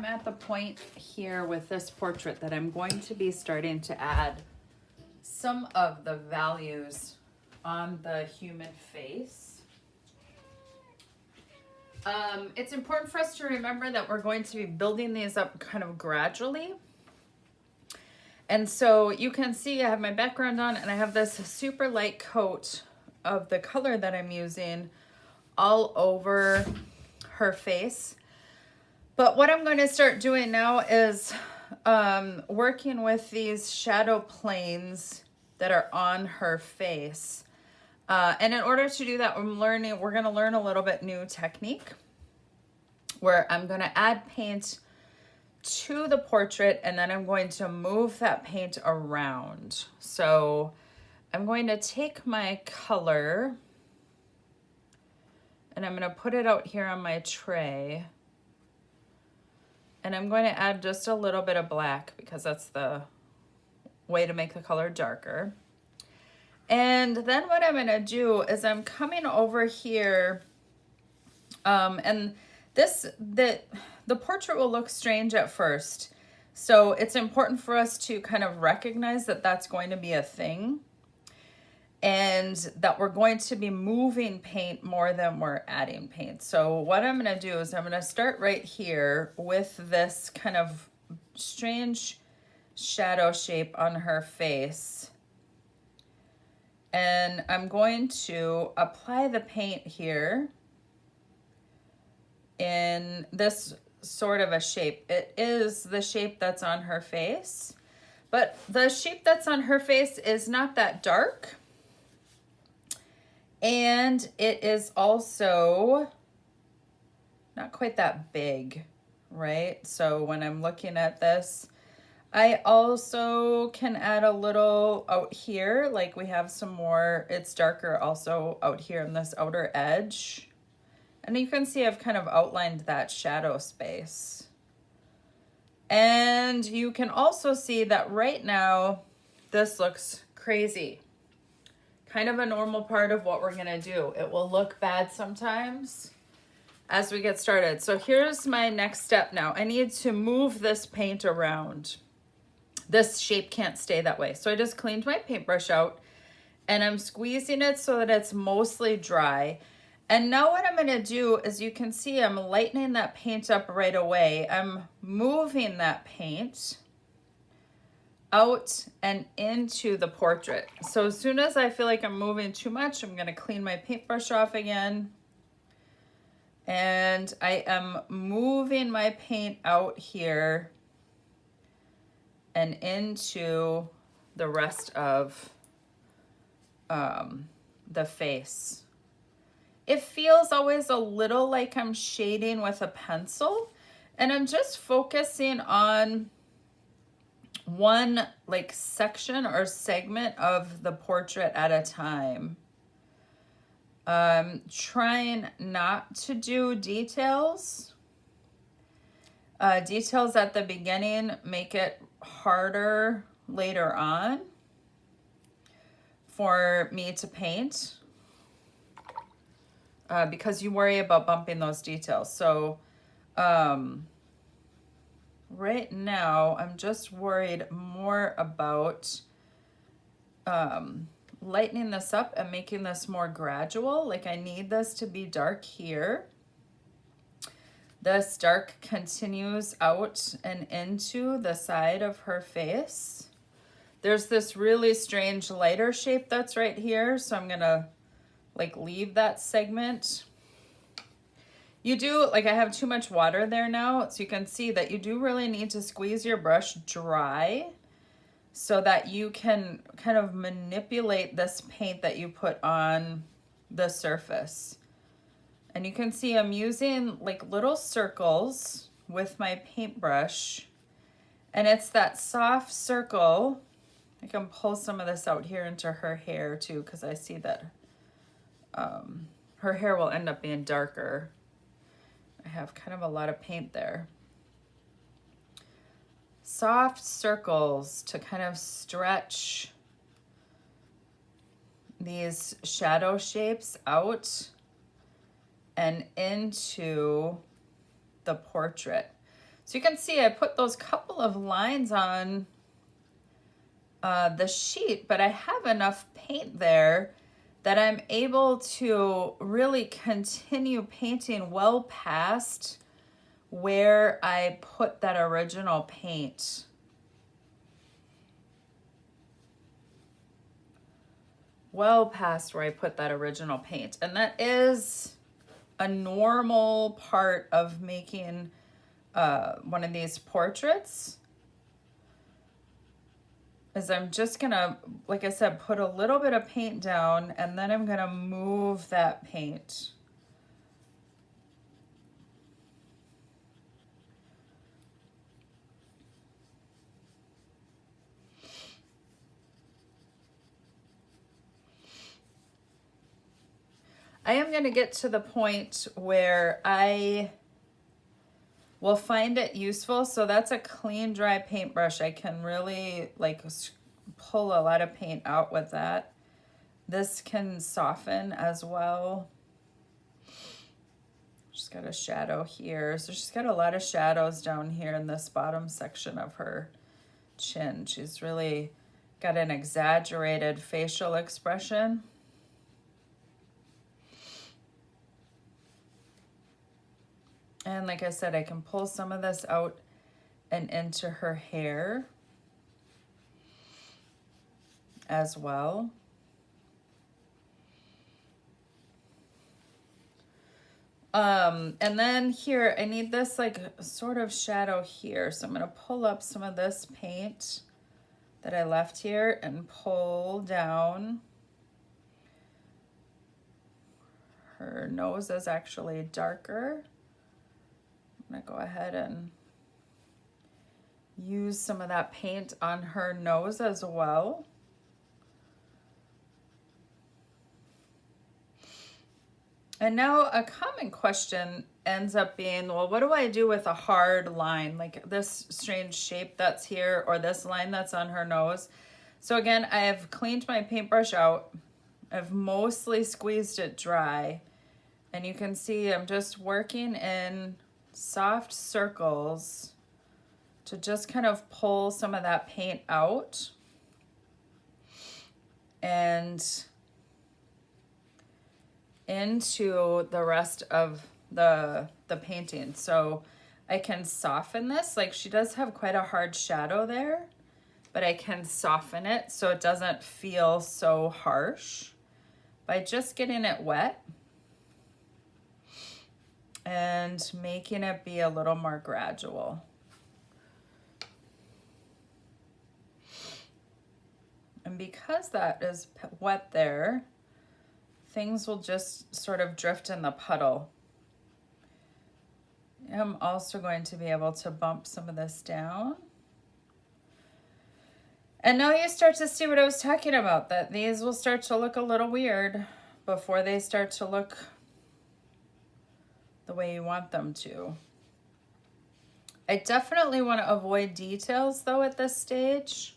I'm at the point here with this portrait that I'm going to be starting to add some of the values on the human face. It's important for us to remember that we're going to be building these up kind of gradually. And so you can see I have my background on and I have this super light coat of the color that I'm using all over her face. But what I'm going to start doing now is working with these shadow planes that are on her face. And in order to do that, we're going to learn a little bit new technique where I'm going to add paint to the portrait and then I'm going to move that paint around. So I'm going to take my color and I'm going to put it out here on my tray. And I'm going to add just a little bit of black because that's the way to make the color darker. And then what I'm going to do is I'm coming over here and the portrait will look strange at first. So it's important for us to kind of recognize that that's going to be a thing and that we're going to be moving paint more than we're adding paint. So what I'm going to do is I'm going to start right here with this kind of strange shadow shape on her face. And I'm going to apply the paint here in this sort of a shape. It is the shape that's on her face, but the shape that's on her face is not that dark. And it is also not quite that big, right? So when I'm looking at this, I also can add a little out here, like we have some more, it's darker also out here in this outer edge. And you can see I've kind of outlined that shadow space. And you can also see that right now, this looks crazy. Kind of a normal part of what we're gonna do. It will look bad sometimes as we get started. So here's my next step now. I need to move this paint around. This shape can't stay that way. So I just cleaned my paintbrush out and I'm squeezing it so that it's mostly dry. And now what I'm gonna do is you can see I'm lightening that paint up right away. I'm moving that paint out and into the portrait. So as soon as I feel like I'm moving too much, I'm gonna clean my paintbrush off again. And I am moving my paint out here and into the rest of the face. It feels always a little like I'm shading with a pencil, and I'm just focusing on one like section or segment of the portrait at a time. Trying not to do details. Details at the beginning make it harder later on for me to paint because you worry about bumping those details. So right now, I'm just worried more about lightening this up and making this more gradual. Like I need this to be dark here. This dark continues out and into the side of her face. There's this really strange lighter shape that's right here. So I'm gonna like leave that segment. You do, like I have too much water there now, so you can see that you do really need to squeeze your brush dry so that you can kind of manipulate this paint that you put on the surface. And you can see I'm using like little circles with my paintbrush, and it's that soft circle. I can pull some of this out here into her hair too, because I see that her hair will end up being darker. I have kind of a lot of paint there. Soft circles to kind of stretch these shadow shapes out and into the portrait. So you can see I put those couple of lines on the sheet, but I have enough paint there that I'm able to really continue painting well past where I put that original paint. Well past where I put that original paint. And that is a normal part of making one of these portraits. Is I'm just gonna, like I said, put a little bit of paint down, and then I'm gonna move that paint. I am gonna get to the point where I will find it useful. So that's a clean, dry paintbrush. I can really like pull a lot of paint out with that. This can soften as well. She's got a shadow here. So she's got a lot of shadows down here in this bottom section of her chin. She's really got an exaggerated facial expression. And like I said, I can pull some of this out and into her hair as well. And then here, I need this like sort of shadow here. So I'm gonna pull up some of this paint that I left here and pull down. Her nose is actually darker. I'm gonna go ahead and use some of that paint on her nose as well. And now a common question ends up being, well, what do I do with a hard line, like this strange shape that's here, or this line that's on her nose? So again, I have cleaned my paintbrush out. I've mostly squeezed it dry. And you can see I'm just working in soft circles to just kind of pull some of that paint out and into the rest of the painting. So I can soften this. Like she does have quite a hard shadow there, but I can soften it so it doesn't feel so harsh by just getting it wet and making it be a little more gradual. And because that is wet there, things will just sort of drift in the puddle. I'm also going to be able to bump some of this down. And now you start to see what I was talking about, that these will start to look a little weird before they start to look the way you want them to. I definitely want to avoid details though at this stage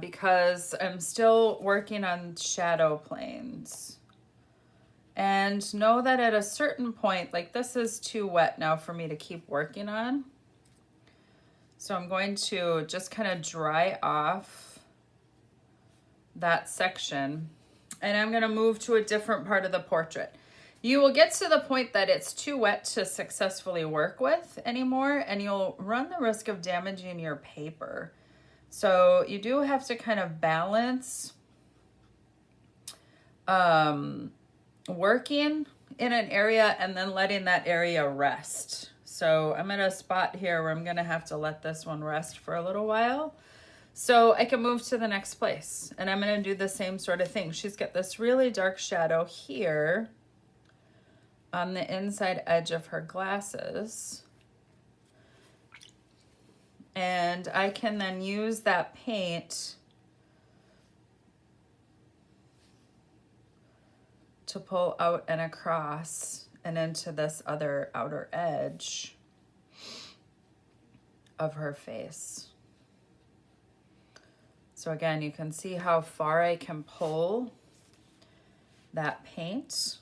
because I'm still working on shadow planes. And know that at a certain point, like this is too wet now for me to keep working on. So I'm going to just kind of dry off that section, and I'm going to move to a different part of the portrait. You will get to the point that it's too wet to successfully work with anymore, and you'll run the risk of damaging your paper. So you do have to kind of balance working in an area and then letting that area rest. So I'm at a spot here where I'm gonna have to let this one rest for a little while so I can move to the next place. And I'm gonna do the same sort of thing. She's got this really dark shadow here on the inside edge of her glasses. And I can then use that paint to pull out and across and into this other outer edge of her face. So again, you can see how far I can pull that paint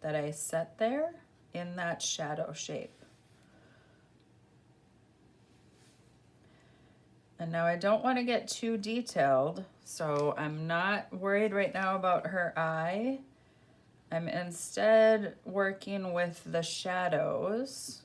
that I set there in that shadow shape. And now I don't want to get too detailed, so I'm not worried right now about her eye. I'm instead working with the shadows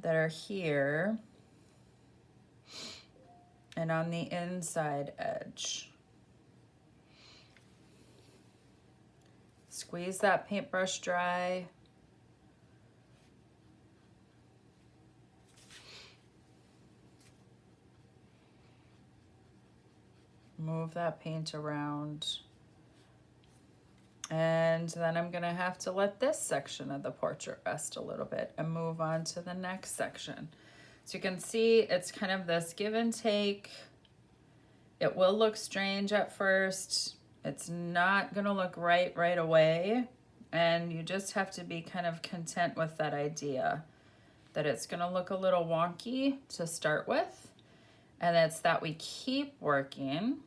that are here and on the inside edge. Squeeze that paintbrush dry. Move that paint around. And then I'm gonna have to let this section of the portrait rest a little bit and move on to the next section. So you can see it's kind of this give and take. It will look strange at first. It's not gonna look right away. And you just have to be kind of content with that idea that it's gonna look a little wonky to start with. And it's that we keep working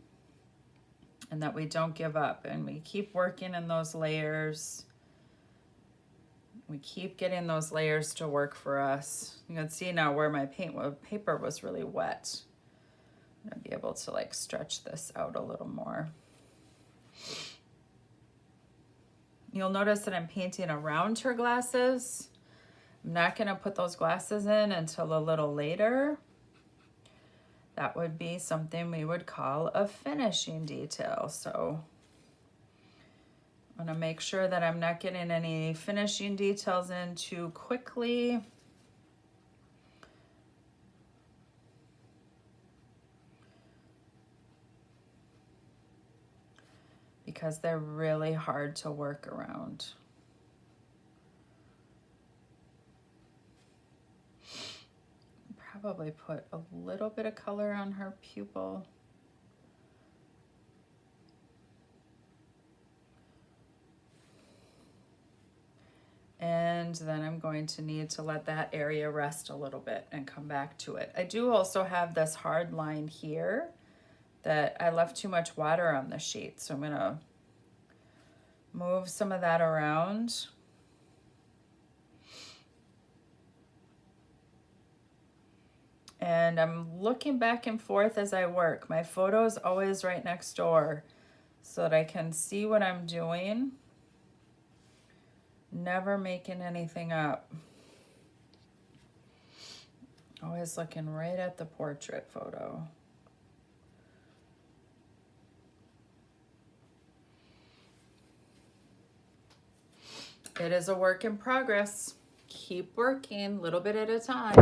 and that we don't give up, and we keep working in those layers. We keep getting those layers to work for us. You can see now where my paper was really wet. I'm gonna be able to like stretch this out a little more. You'll notice that I'm painting around her glasses. I'm not gonna put those glasses in until a little later. That would be something we would call a finishing detail. So I'm gonna make sure that I'm not getting any finishing details in too quickly. Because they're really hard to work around. Probably put a little bit of color on her pupil. And then I'm going to need to let that area rest a little bit and come back to it. I do also have this hard line here that I left too much water on the sheet. So I'm gonna move some of that around. And I'm looking back and forth as I work. My photo is always right next door so that I can see what I'm doing. Never making anything up. Always looking right at the portrait photo. It is a work in progress. Keep working, a little bit at a time.